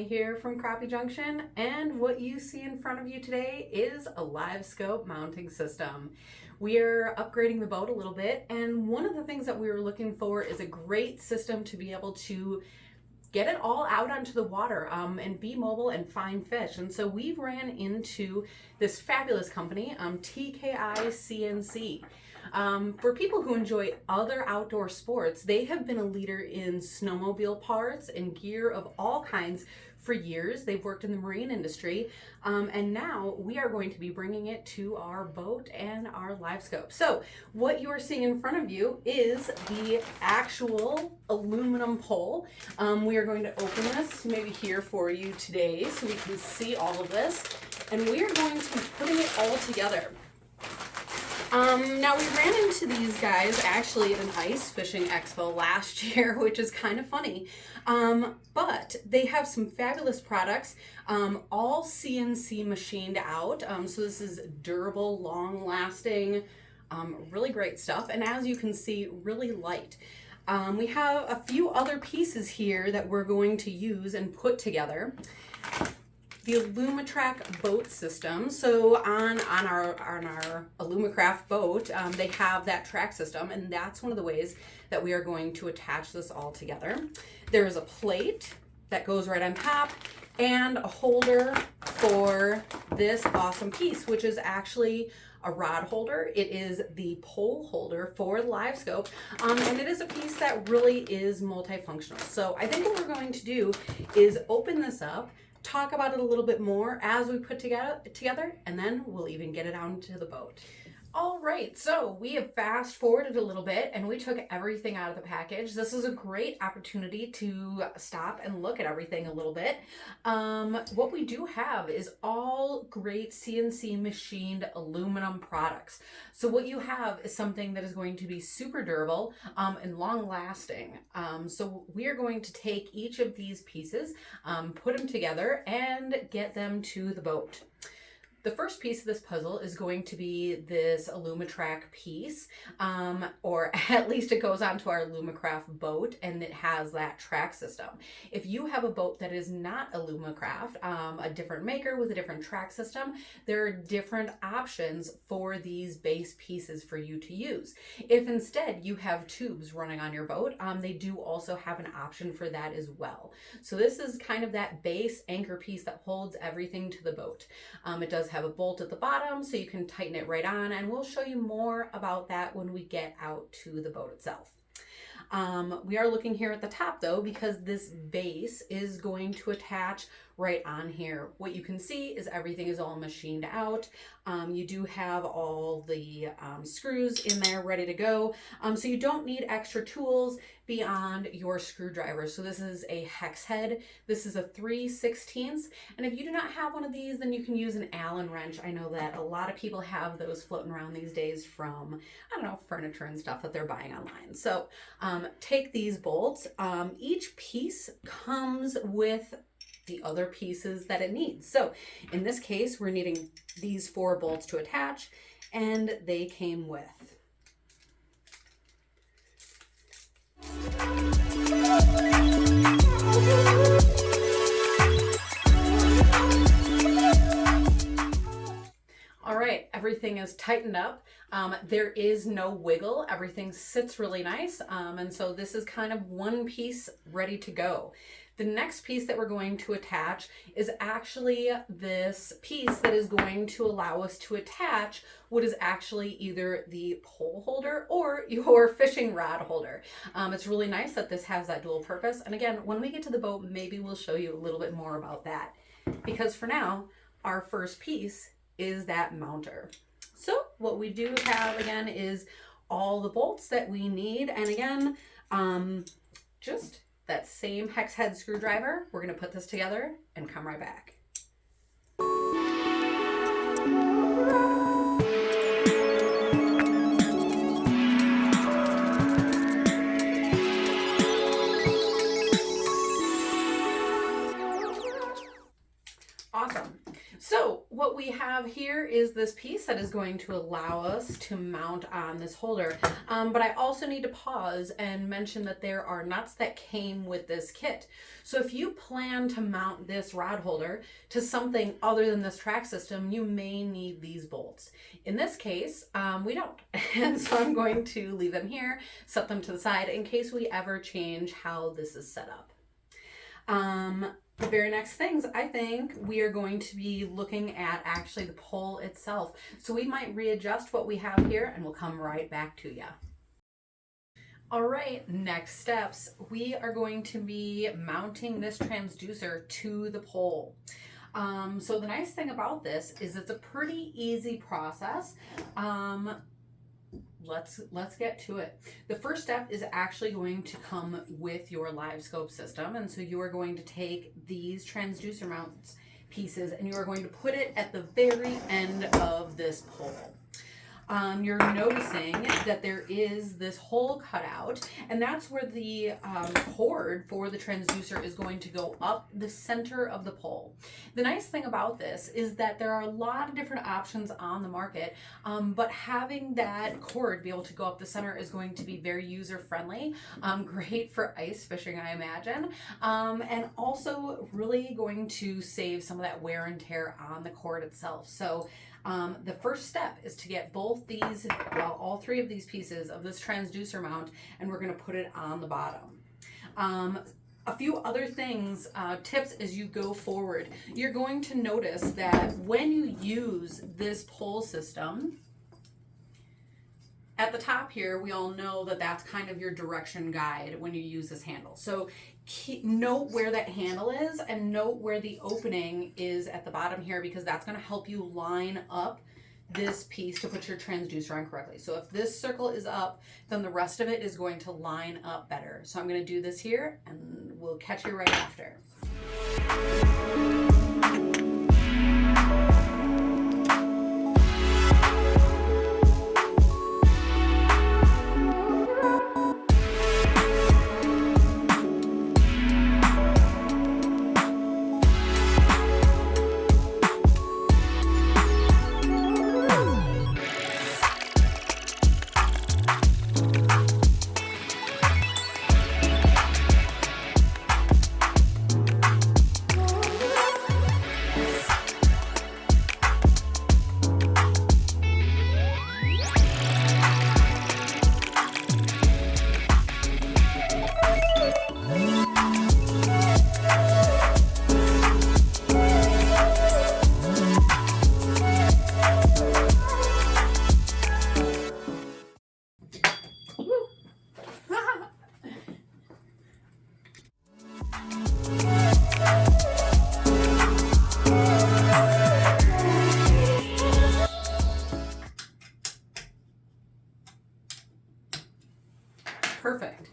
Tammy here from Crappie Junction, and what you see in front of you today is a LiveScope mounting system. We are upgrading the boat a little bit, and one of the things that we were looking for is a great system to be able to get it all out onto the water and be mobile and find fish. And so we ran into this fabulous company, TKI CNC. For people who enjoy other outdoor sports, they have been a leader in snowmobile parts and gear of all kinds for years. They've worked in the marine industry, and now we are going to be bringing it to our boat and our LiveScope. So what you are seeing in front of you is the actual aluminum pole. We are going to open this maybe here for you today so we can see all of this, and we are going to be putting it all together. Now we ran into these guys actually at an ice fishing expo last year, which is kind of funny, but they have some fabulous products, all CNC machined out, so this is durable, long lasting, really great stuff, and as you can see, really light. We have a few other pieces here that we're going to use and put together. The Alumacraft boat system. So on our Alumacraft boat, they have that track system, and that's one of the ways that we are going to attach this all together. There is a plate that goes right on top and a holder for this awesome piece, which is actually a rod holder. It is the pole holder for the LiveScope, and it is a piece that really is multifunctional. So I think what we're going to do is open this up, talk about it a little bit more as we put together, and then we'll even get it out into the boat. All right, so we have fast forwarded a little bit and we took everything out of the package. This is a great opportunity to stop and look at everything a little bit. What we do have is all great CNC machined aluminum products. So what you have is something that is going to be super durable and long lasting. So we are going to take each of these pieces, put them together and get them to the boat. The first piece of this puzzle is going to be this Alumacraft piece, or at least it goes onto our Alumacraft boat and it has that track system. If you have a boat that is not Alumacraft, a different maker with a different track system, there are different options for these base pieces for you to use. If instead you have tubes running on your boat, they do also have an option for that as well. So this is kind of that base anchor piece that holds everything to the boat. It does have a bolt at the bottom so you can tighten it right on, and we'll show you more about that when we get out to the boat itself. We are looking here at the top though, because this base is going to attach right on here. What you can see is everything is all machined out. You do have all the screws in there ready to go. So you don't need extra tools beyond your screwdriver. So this is a hex head. This is a 3/16, and if you do not have one of these, then you can use an Allen wrench. I know that a lot of people have those floating around these days from, I don't know, furniture and stuff that they're buying online. So take these bolts. Each piece comes with the other pieces that it needs. So in this case, we're needing these 4 bolts to attach, and they came with all right, everything is tightened up. There is no wiggle. Everything sits really nice. And so this is kind of one piece ready to go. The next piece that we're going to attach is actually this piece that is going to allow us to attach what is actually either the pole holder or your fishing rod holder. It's really nice that this has that dual purpose. And again, when we get to the boat, maybe we'll show you a little bit more about that. Because for now, our first piece is that mounter. So what we do have again is all the bolts that we need. And again, just that same hex head screwdriver. We're going to put this together and come right back. Awesome. So what we have here is this piece that is going to allow us to mount on this holder. But I also need to pause and mention that there are nuts that came with this kit. So if you plan to mount this rod holder to something other than this track system, you may need these bolts. In this case, we don't. And so I'm going to leave them here, set them to the side in case we ever change how this is set up. The very next things, I think we are going to be looking at actually the pole itself. So we might readjust what we have here and we'll come right back to you. All right, next steps. We are going to be mounting this transducer to the pole. So the nice thing about this is it's a pretty easy process. Let's get to it. The first step is actually going to come with your LiveScope system. And so you are going to take these transducer mounts pieces and you are going to put it at the very end of this pole. You're noticing that there is this hole cut out, and that's where the cord for the transducer is going to go up the center of the pole. The nice thing about this is that there are a lot of different options on the market, but having that cord be able to go up the center is going to be very user-friendly, great for ice fishing, I imagine, and also really going to save some of that wear and tear on the cord itself. So the first step is to get both these, well, all three of these pieces of this transducer mount, and we're going to put it on the bottom. A few other things, tips as you go forward. You're going to notice that when you use this pole system, at the top here, we all know that that's kind of your direction guide when you use this handle. So note where that handle is and note where the opening is at the bottom here, because that's going to help you line up this piece to put your transducer on correctly. So if this circle is up, then the rest of it is going to line up better. So I'm going to do this here and we'll catch you right after. Perfect.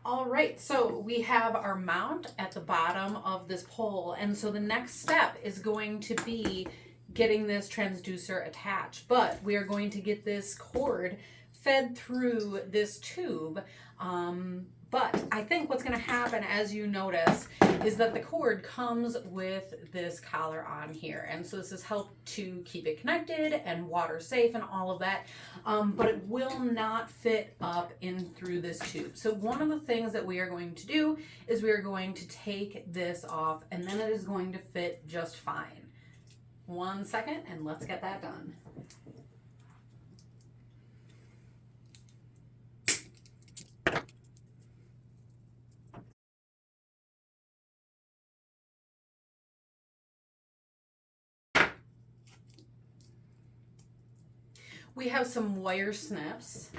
All right, so we have our mount at the bottom of this pole, and so the next step is going to be getting this transducer attached, but we are going to get this cord fed through this tube. But I think what's going to happen, as you notice, is that the cord comes with this collar on here. And so this has helped to keep it connected and water safe and all of that. But it will not fit up in through this tube. So one of the things that we are going to do is we are going to take this off, and then it is going to fit just fine. 1 second, and let's get that done. We have some wire snips,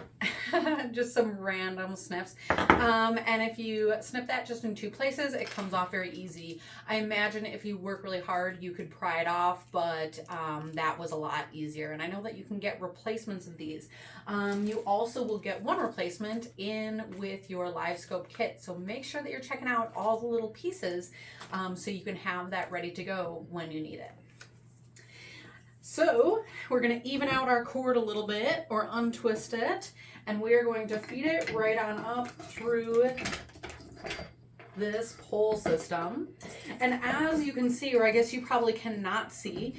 just some random snips. And if you snip that just in 2 places, it comes off very easy. I imagine if you work really hard, you could pry it off, but that was a lot easier. And I know that you can get replacements of these. You also will get one replacement in with your LiveScope kit. So make sure that you're checking out all the little pieces so you can have that ready to go when you need it. So we're going to even out our cord a little bit, or untwist it, and we are going to feed it right on up through this pole system. And as you can see, or I guess you probably cannot see,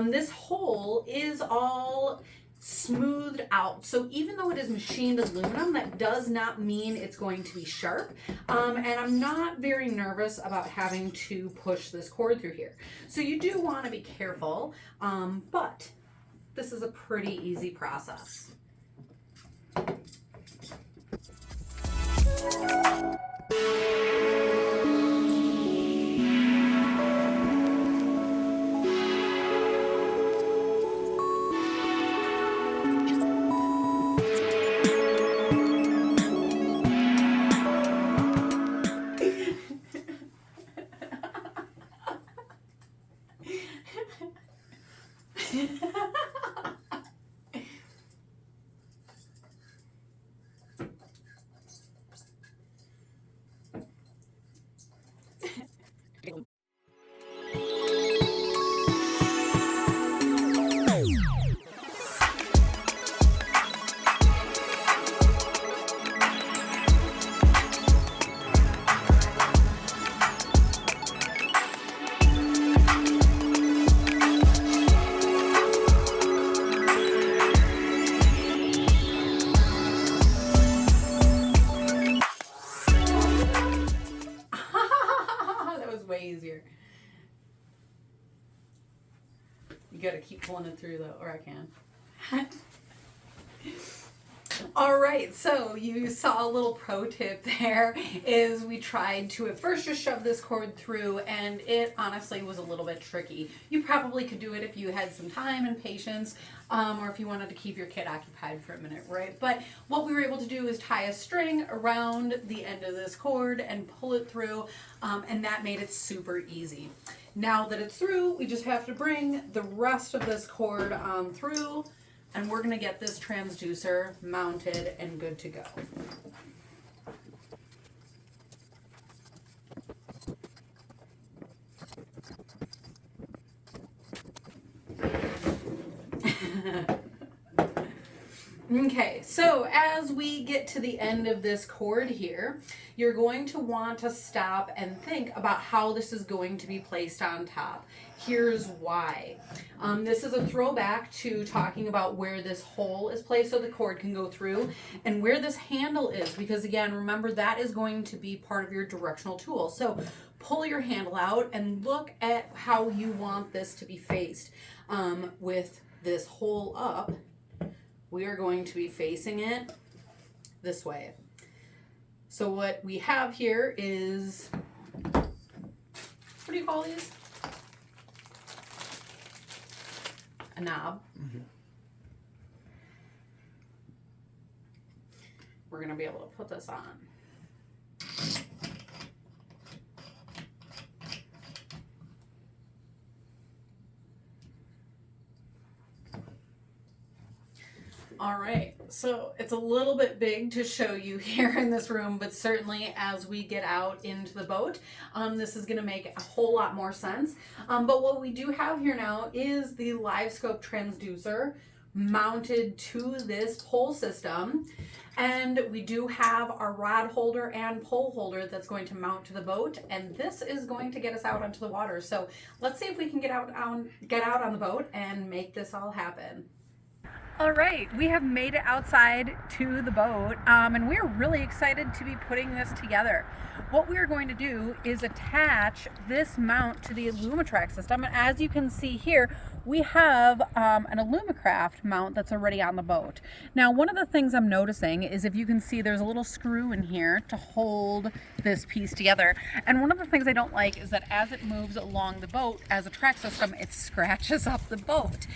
this hole is all smoothed out. So even though it is machined aluminum, that does not mean it's going to be sharp. And I'm not very nervous about having to push this cord through here. So you do want to be careful, but this is a pretty easy process. Easier. You gotta keep pulling it through though, or I can. All right, so you saw a little pro tip there is we tried to at first just shove this cord through, and it honestly was a little bit tricky. You probably could do it if you had some time and patience, or if you wanted to keep your kid occupied for a minute, right? But what we were able to do is tie a string around the end of this cord and pull it through, and that made it super easy. Now that it's through, we just have to bring the rest of this cord on through, and we're gonna get this transducer mounted and good to go. Okay, so as we get to the end of this cord here, you're going to want to stop and think about how this is going to be placed on top. Here's why. This is a throwback to talking about where this hole is placed so the cord can go through, and where this handle is, because again, remember that is going to be part of your directional tool. So pull your handle out and look at how you want this to be faced. With this hole up, we are going to be facing it this way. So what we have here is, what do you call these? A knob. Mm-hmm. We're going to be able to put this on. All right, so it's a little bit big to show you here in this room, but certainly as we get out into the boat, this is going to make a whole lot more sense. But what we do have here now is the LiveScope transducer mounted to this pole system, and we do have our rod holder and pole holder that's going to mount to the boat, and this is going to get us out onto the water. So let's see if we can get out on the boat and make this all happen. All right, we have made it outside to the boat, and we're really excited to be putting this together. What we are going to do is attach this mount to the Allumatrack system, and as you can see here, we have an Allumacraft mount that's already on the boat. Now, one of the things I'm noticing is, if you can see, there's a little screw in here to hold this piece together. And one of the things I don't like is that as it moves along the boat as a track system, it scratches up the boat.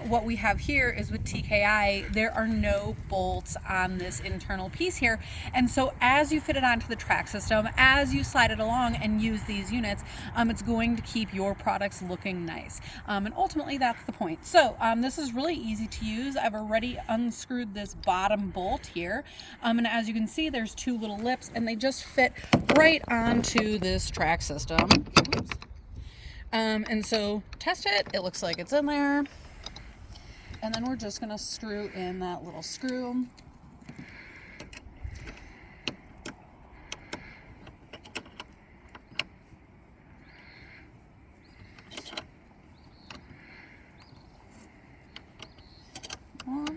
What we have here is with TKI, there are no bolts on this internal piece here. And so as you fit it onto the track system, as you slide it along and use these units, it's going to keep your products looking nice. And ultimately that's the point. So this is really easy to use. I've already unscrewed this bottom bolt here. And as you can see, there's two little lips and they just fit right onto this track system. Oops. And so test it, it looks like it's in there. And then we're just gonna screw in that little screw.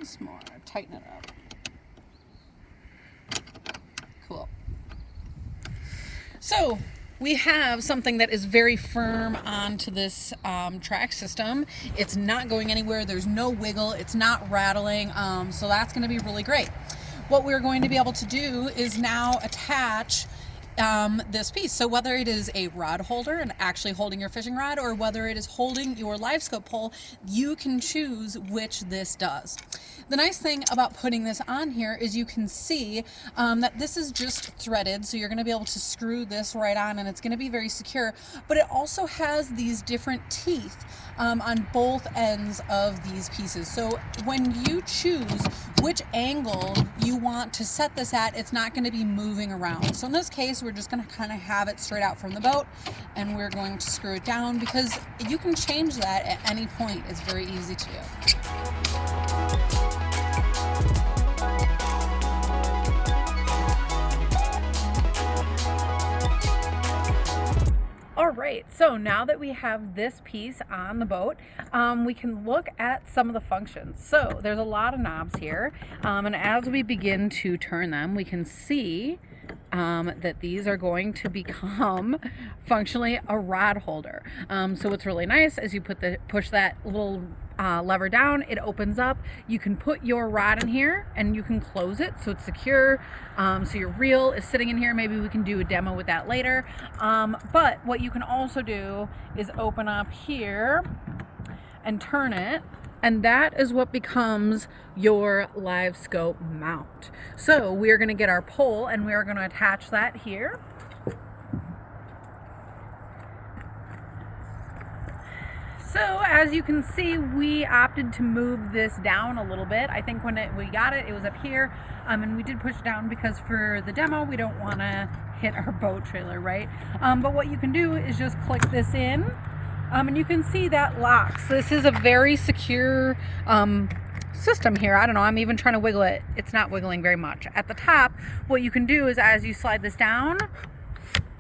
Just more, tighten it up. Cool. So we have something that is very firm onto this track system. It's not going anywhere. There's no wiggle. It's not rattling. So that's going to be really great. What we're going to be able to do is now attach this piece. So whether it is a rod holder and actually holding your fishing rod, or whether it is holding your LiveScope pole, you can choose which this does. The nice thing about putting this on here is you can see that this is just threaded, so you're going to be able to screw this right on and it's going to be very secure, but it also has these different teeth on both ends of these pieces. So when you choose which angle you want to set this at, it's not going to be moving around. So in this case, we're just going to kind of have it straight out from the boat, and we're going to screw it down because you can change that at any point. It's very easy to do. All right, so now that we have this piece on the boat, we can look at some of the functions. So there's a lot of knobs here, and as we begin to turn them, we can see that these are going to become functionally a rod holder. So what's really nice is you push that little lever down, it opens up. You can put your rod in here and you can close it so it's secure. So your reel is sitting in here. Maybe we can do a demo with that later. But what you can also do is open up here and turn it, and that is what becomes your LiveScope mount. So we are going to get our pole and we are going to attach that here. So as you can see, we opted to move this down a little bit. I think when we got it, it was up here, and we did push it down because for the demo, we don't want to hit our boat trailer, right? But what you can do is just click this in, and you can see that locks. This is a very secure system here. I don't know, I'm even trying to wiggle it. It's not wiggling very much. At the top, what you can do is as you slide this down,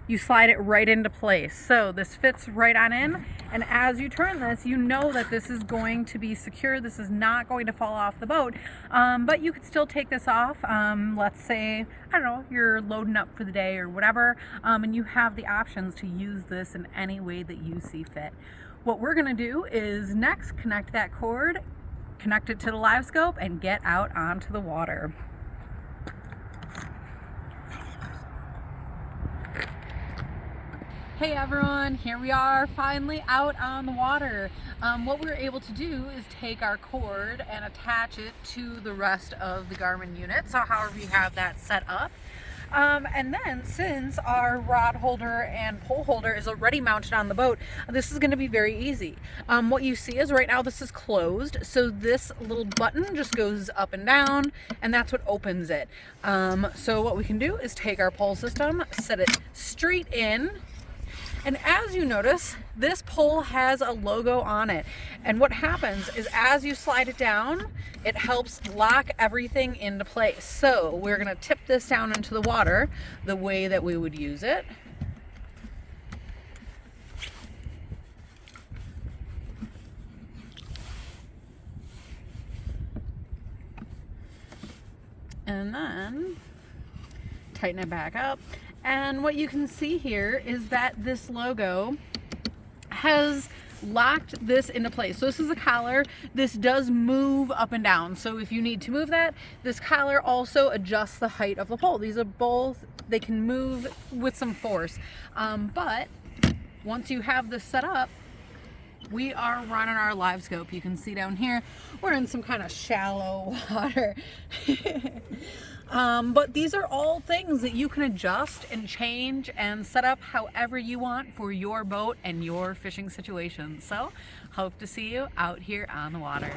you slide it right into place. So this fits right on in, and as you turn this, you know that this is going to be secure. This is not going to fall off the boat, but you could still take this off. Let's say, I don't know, you're loading up for the day or whatever, and you have the options to use this in any way that you see fit. What we're gonna do is next connect that cord, connect it to the LiveScope, and get out onto the water. Hey everyone, here we are finally out on the water. What we were able to do is take our cord and attach it to the rest of the Garmin unit, so however you have that set up. And then since our rod holder and pole holder is already mounted on the boat, this is going to be very easy. What you see is right now this is closed, so this little button just goes up and down, and that's what opens it. So what we can do is take our pole system, set it straight in, and as you notice, this pole has a logo on it. And what happens is as you slide it down, it helps lock everything into place. So we're gonna tip this down into the water the way that we would use it. And then tighten it back up. And what you can see here is that this logo has locked this into place. So this is a collar. This does move up and down. So if you need to move that, this collar also adjusts the height of the pole. These are both, they can move with some force. But once you have this set up, we are running our LiveScope. You can see down here, we're in some kind of shallow water. But these are all things that you can adjust and change and set up however you want for your boat and your fishing situation. So hope to see you out here on the water.